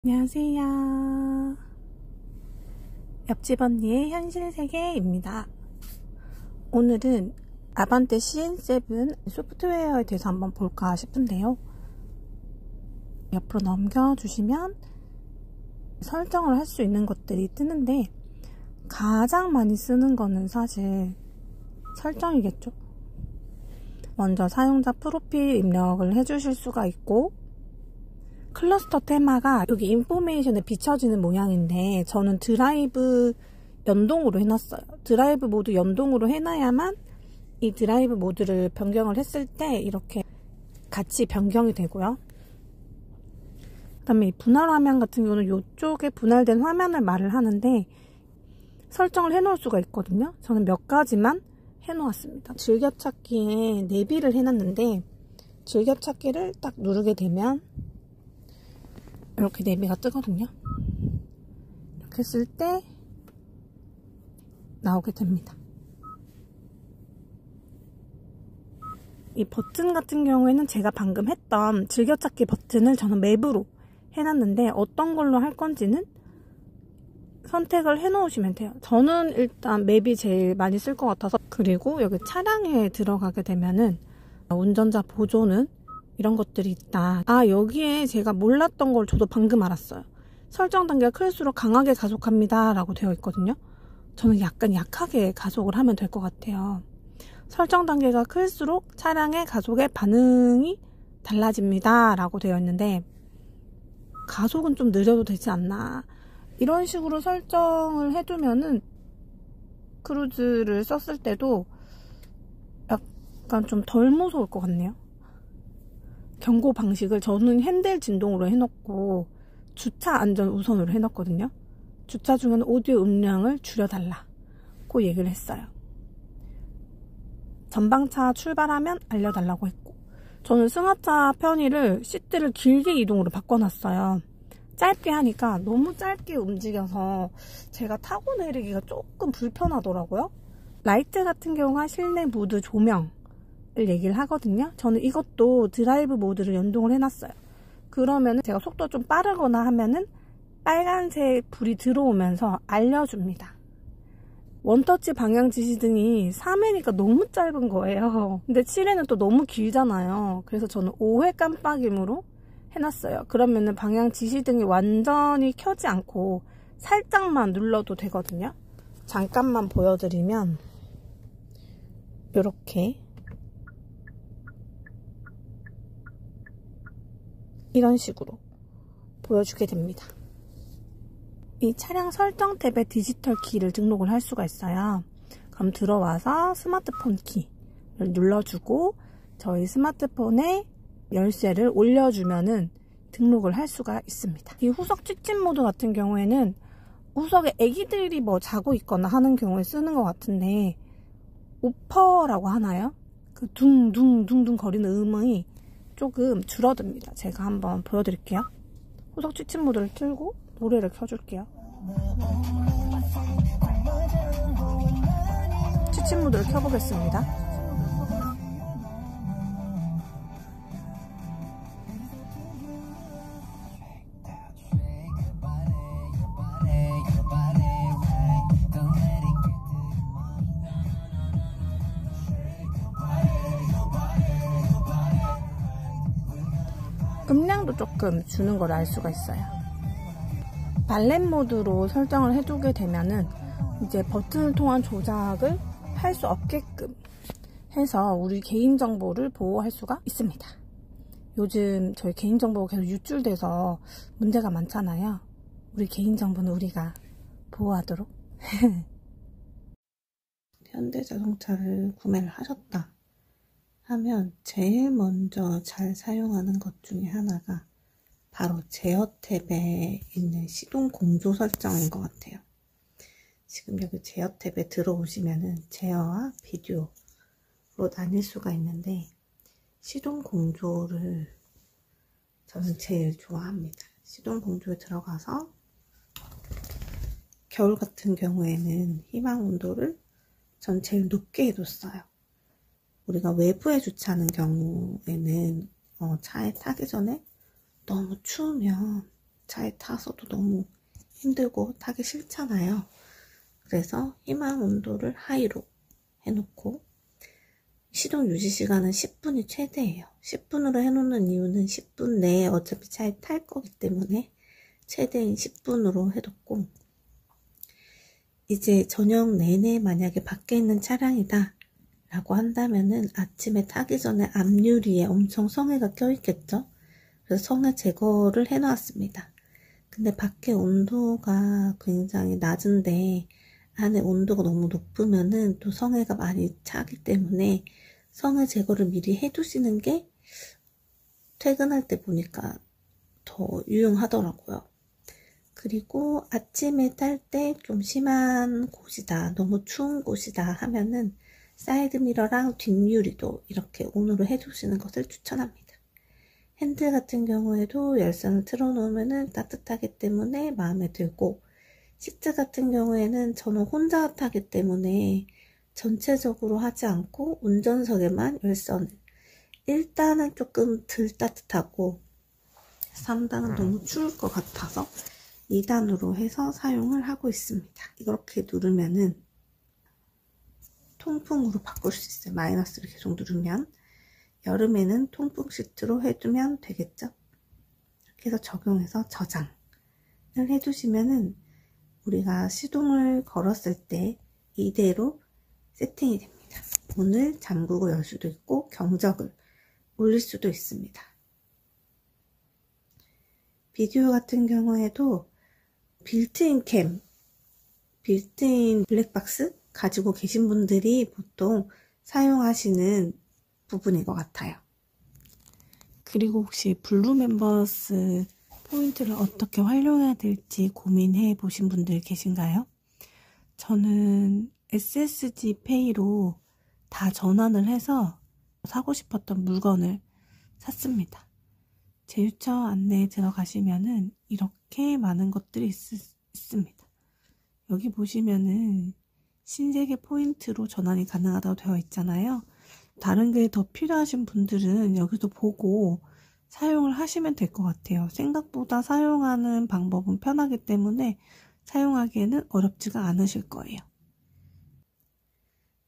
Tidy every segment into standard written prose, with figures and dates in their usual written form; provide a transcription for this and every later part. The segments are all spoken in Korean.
안녕하세요. 옆집 언니의 현실세계입니다. 오늘은 아반떼 CN7 소프트웨어에 대해서 한번 볼까 싶은데요. 옆으로 넘겨주시면 설정을 할 수 있는 것들이 뜨는데 가장 많이 쓰는 거는 사실 설정이겠죠. 먼저 사용자 프로필 입력을 해주실 수가 있고, 클러스터 테마가 여기 인포메이션에 비춰지는 모양인데 저는 드라이브 연동으로 해놨어요. 드라이브 모드 연동으로 해놔야만 이 드라이브 모드를 변경을 했을 때 이렇게 같이 변경이 되고요. 그 다음에 이 분할 화면 같은 경우는 이쪽에 분할된 화면을 말을 하는데 설정을 해놓을 수가 있거든요. 저는 몇 가지만 해놓았습니다. 즐겨찾기에 내비를 해놨는데 즐겨찾기를 딱 누르게 되면 이렇게 내비가 뜨거든요. 이렇게 했을 때 나오게 됩니다. 이 버튼 같은 경우에는 제가 방금 했던 즐겨찾기 버튼을 저는 맵으로 해놨는데 어떤 걸로 할 건지는 선택을 해놓으시면 돼요. 저는 일단 맵이 제일 많이 쓸 것 같아서. 그리고 여기 차량에 들어가게 되면은 운전자 보조는 이런 것들이 있다. 아, 여기에 제가 몰랐던 걸 저도 방금 알았어요. 설정 단계가 클수록 강하게 가속합니다 라고 되어 있거든요. 저는 약간 약하게 가속을 하면 될 것 같아요. 설정 단계가 클수록 차량의 가속의 반응이 달라집니다 라고 되어 있는데 가속은 좀 느려도 되지 않나. 이런 식으로 설정을 해두면은 크루즈를 썼을 때도 약간 좀 덜 무서울 것 같네요. 경고 방식을 저는 핸들 진동으로 해놓고 주차 안전 우선으로 해놨거든요. 주차 중에는 오디오 음량을 줄여달라고 얘기를 했어요. 전방차 출발하면 알려달라고 했고, 저는 승하차 편의를 시트를 길게 이동으로 바꿔놨어요. 짧게 하니까 너무 짧게 움직여서 제가 타고 내리기가 조금 불편하더라고요. 라이트 같은 경우가 실내 무드 조명 얘기를 하거든요. 저는 이것도 드라이브 모드를 연동을 해놨어요. 그러면은 제가 속도 좀 빠르거나 하면은 빨간색 불이 들어오면서 알려줍니다. 원터치 방향 지시등이 3회니까 너무 짧은 거예요. 근데 7회는 또 너무 길잖아요. 그래서 저는 5회 깜빡임으로 해놨어요. 그러면은 방향 지시등이 완전히 켜지 않고 살짝만 눌러도 되거든요. 잠깐만 보여드리면 이렇게 이런 식으로 보여주게 됩니다. 이 차량 설정 탭에 디지털 키를 등록을 할 수가 있어요. 그럼 들어와서 스마트폰 키를 눌러주고 저희 스마트폰에 열쇠를 올려주면은 등록을 할 수가 있습니다. 이 후석 취침 모드 같은 경우에는 후석에 애기들이 뭐 자고 있거나 하는 경우에 쓰는 것 같은데 오퍼라고 하나요? 그 둥둥둥둥 거리는 음이 조금 줄어듭니다. 제가 한번 보여드릴게요. 후석 취침 모드를 틀고 노래를 켜줄게요. 취침 모드를 켜보겠습니다. 음량도 조금 주는 걸 알 수가 있어요. 발렛 모드로 설정을 해두게 되면은 이제 버튼을 통한 조작을 할 수 없게끔 해서 우리 개인정보를 보호할 수가 있습니다. 요즘 저희 개인정보가 계속 유출돼서 문제가 많잖아요. 우리 개인정보는 우리가 보호하도록. 현대자동차를 구매를 하셨다 하면 제일 먼저 잘 사용하는 것 중에 하나가 바로 제어 탭에 있는 시동 공조 설정인 것 같아요. 지금 여기 제어 탭에 들어오시면은 제어와 비디오로 나뉠 수가 있는데 시동 공조를 저는 제일 좋아합니다. 시동 공조에 들어가서 겨울 같은 경우에는 희망 온도를 전 제일 높게 해뒀어요. 우리가 외부에 주차하는 경우에는 차에 타기 전에 너무 추우면 차에 타서도 너무 힘들고 타기 싫잖아요. 그래서 희망 온도를 하이로 해놓고 시동 유지 시간은 10분이 최대예요. 10분으로 해놓는 이유는 10분 내에 어차피 차에 탈 거기 때문에 최대인 10분으로 해뒀고, 이제 저녁 내내 만약에 밖에 있는 차량이다 라고 한다면은 아침에 타기 전에 앞유리에 엄청 성에가 껴있겠죠. 그래서 성에 제거를 해놨습니다. 근데 밖에 온도가 굉장히 낮은데 안에 온도가 너무 높으면은 또 성에가 많이 차기 때문에 성에 제거를 미리 해두시는 게 퇴근할 때 보니까 더 유용하더라고요. 그리고 아침에 탈 때 좀 심한 곳이다, 너무 추운 곳이다 하면은 사이드미러랑 뒷유리도 이렇게 온으로 해주시는 것을 추천합니다. 핸들 같은 경우에도 열선을 틀어놓으면 따뜻하기 때문에 마음에 들고, 시트 같은 경우에는 저는 혼자 타기 때문에 전체적으로 하지 않고 운전석에만 열선을, 1단은 조금 덜 따뜻하고 3단은 너무 추울 것 같아서 2단으로 해서 사용을 하고 있습니다. 이렇게 누르면은 통풍으로 바꿀 수 있어요. 마이너스를 계속 누르면. 여름에는 통풍 시트로 해두면 되겠죠. 이렇게 해서 적용해서 저장을 해두시면은 우리가 시동을 걸었을 때 이대로 세팅이 됩니다. 문을 잠그고 열 수도 있고 경적을 올릴 수도 있습니다. 비디오 같은 경우에도 빌트인 캠, 빌트인 블랙박스 가지고 계신 분들이 보통 사용하시는 부분인 것 같아요. 그리고 혹시 블루 멤버스 포인트를 어떻게 활용해야 될지 고민해 보신 분들 계신가요? 저는 SSG 페이로 다 전환을 해서 사고 싶었던 물건을 샀습니다. 제휴처 안내에 들어가시면은 이렇게 많은 것들이 있습니다. 여기 보시면은 신세계 포인트로 전환이 가능하다고 되어 있잖아요. 다른 게 더 필요하신 분들은 여기도 보고 사용을 하시면 될 것 같아요. 생각보다 사용하는 방법은 편하기 때문에 사용하기에는 어렵지가 않으실 거예요.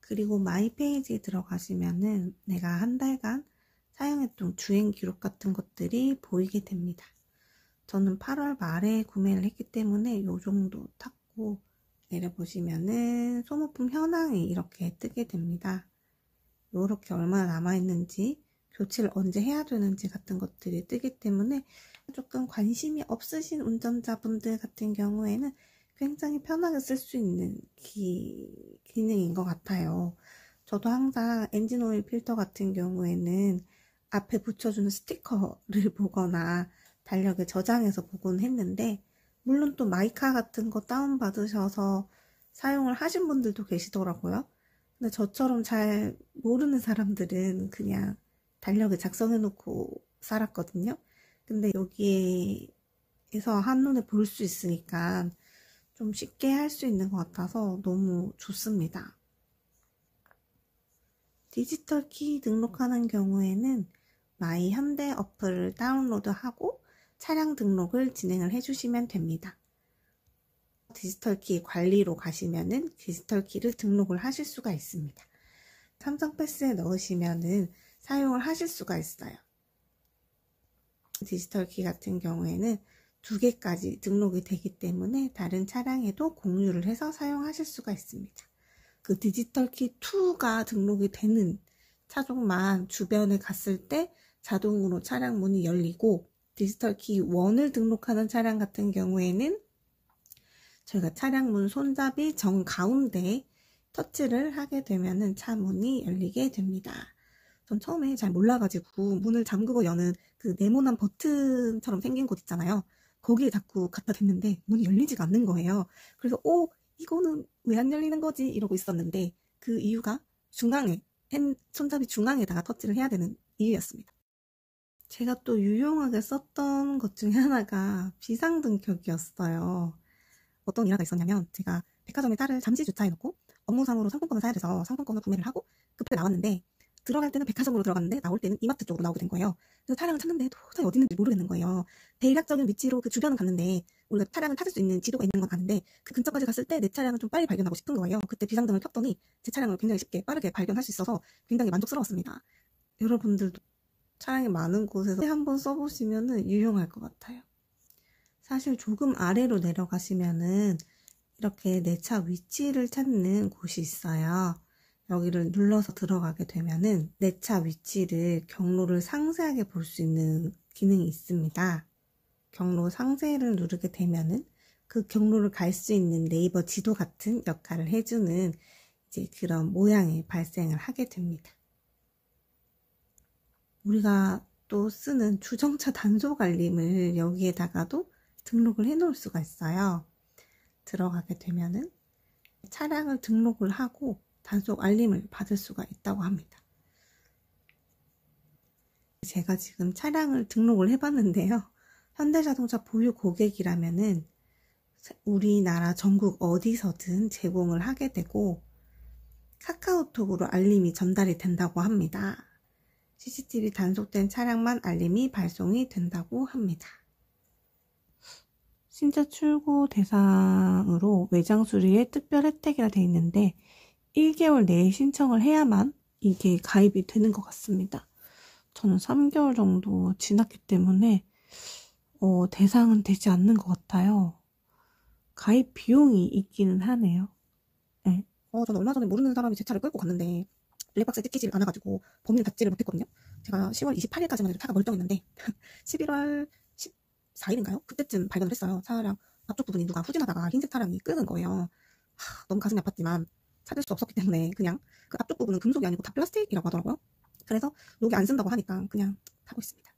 그리고 마이 페이지에 들어가시면은 내가 한 달간 사용했던 주행 기록 같은 것들이 보이게 됩니다. 저는 8월 말에 구매를 했기 때문에 요 정도 탔고, 내려보시면은 소모품 현황이 이렇게 뜨게 됩니다. 요렇게 얼마나 남아있는지, 교체를 언제 해야 되는지 같은 것들이 뜨기 때문에 조금 관심이 없으신 운전자분들 같은 경우에는 굉장히 편하게 쓸 수 있는 기능인 것 같아요. 저도 항상 엔진오일 필터 같은 경우에는 앞에 붙여주는 스티커를 보거나 달력에 저장해서 보곤 했는데, 물론 또 마이카 같은 거 다운받으셔서 사용을 하신 분들도 계시더라고요. 근데 저처럼 잘 모르는 사람들은 그냥 달력에 작성해 놓고 살았거든요. 근데 여기에서 한눈에 볼 수 있으니까 좀 쉽게 할 수 있는 것 같아서 너무 좋습니다. 디지털 키 등록하는 경우에는 마이 현대 어플을 다운로드하고 차량 등록을 진행을 해주시면 됩니다. 디지털 키 관리로 가시면은 디지털 키를 등록을 하실 수가 있습니다. 삼성 패스에 넣으시면은 사용을 하실 수가 있어요. 디지털 키 같은 경우에는 2개까지 등록이 되기 때문에 다른 차량에도 공유를 해서 사용하실 수가 있습니다. 그 디지털 키 2가 등록이 되는 차종만 주변에 갔을 때 자동으로 차량 문이 열리고, 디지털 키 1을 등록하는 차량 같은 경우에는 저희가 차량 문 손잡이 정가운데에 터치를 하게 되면은 차 문이 열리게 됩니다. 전 처음에 잘 몰라가지고 문을 잠그고 여는 그 네모난 버튼처럼 생긴 곳 있잖아요. 거기에 자꾸 갖다 댔는데 문이 열리지가 않는 거예요. 그래서 이거는 왜 안 열리는 거지? 이러고 있었는데 그 이유가 중앙에, 손잡이 중앙에다가 터치를 해야 되는 이유였습니다. 제가 또 유용하게 썼던 것 중에 하나가 비상등격이었어요. 어떤 일화가 있었냐면, 제가 백화점에 차를 잠시 주차해놓고 업무상으로 상품권을 사야 돼서 상품권을 구매를 하고 급하게 나왔는데 들어갈 때는 백화점으로 들어갔는데 나올 때는 이마트 쪽으로 나오게 된 거예요. 그래서 차량을 찾는데 도저히 어디 있는지 모르겠는 거예요. 대략적인 위치로 그 주변은 갔는데 우리가 차량을 찾을 수 있는 지도가 있는 건 아는데 그 근처까지 갔을 때 내 차량을 좀 빨리 발견하고 싶은 거예요. 그때 비상등을 켰더니 제 차량을 굉장히 쉽게 빠르게 발견할 수 있어서 굉장히 만족스러웠습니다. 여러분들도 차량이 많은 곳에서 한번 써보시면 유용할 것 같아요. 사실 조금 아래로 내려가시면은 이렇게 내 차 위치를 찾는 곳이 있어요. 여기를 눌러서 들어가게 되면은 내 차 위치를 경로를 상세하게 볼 수 있는 기능이 있습니다. 경로 상세를 누르게 되면은 그 경로를 갈 수 있는 네이버 지도 같은 역할을 해주는 이제 그런 모양이 발생을 하게 됩니다. 우리가 또 쓰는 주정차 단속 알림을 여기에다가도 등록을 해 놓을 수가 있어요. 들어가게 되면은 차량을 등록을 하고 단속 알림을 받을 수가 있다고 합니다. 제가 지금 차량을 등록을 해봤는데요. 현대자동차 보유 고객이라면은 우리나라 전국 어디서든 제공을 하게 되고 카카오톡으로 알림이 전달이 된다고 합니다. CCTV 단속된 차량만 알림이 발송이 된다고 합니다. 신차 출고 대상으로 외장 수리의 특별 혜택이라 되어 있는데 1개월 내에 신청을 해야만 이게 가입이 되는 것 같습니다. 저는 3개월 정도 지났기 때문에 대상은 되지 않는 것 같아요. 가입 비용이 있기는 하네요. 네. 저는 얼마 전에 모르는 사람이 제 차를 끌고 갔는데 블랙박스에 찍히지 않아가지고 범인을 닫지를 못했거든요. 제가 10월 28일까지만 해도 차가 멀쩡했는데 11월 14일인가요? 그때쯤 발견을 했어요. 차량 앞쪽 부분이 누가 후진하다가 흰색 차량이 끄는 거예요. 너무 가슴이 아팠지만 찾을 수 없었기 때문에 그냥 그 앞쪽 부분은 금속이 아니고 다 플라스틱이라고 하더라고요. 그래서 녹이 안 쓴다고 하니까 그냥 타고 있습니다.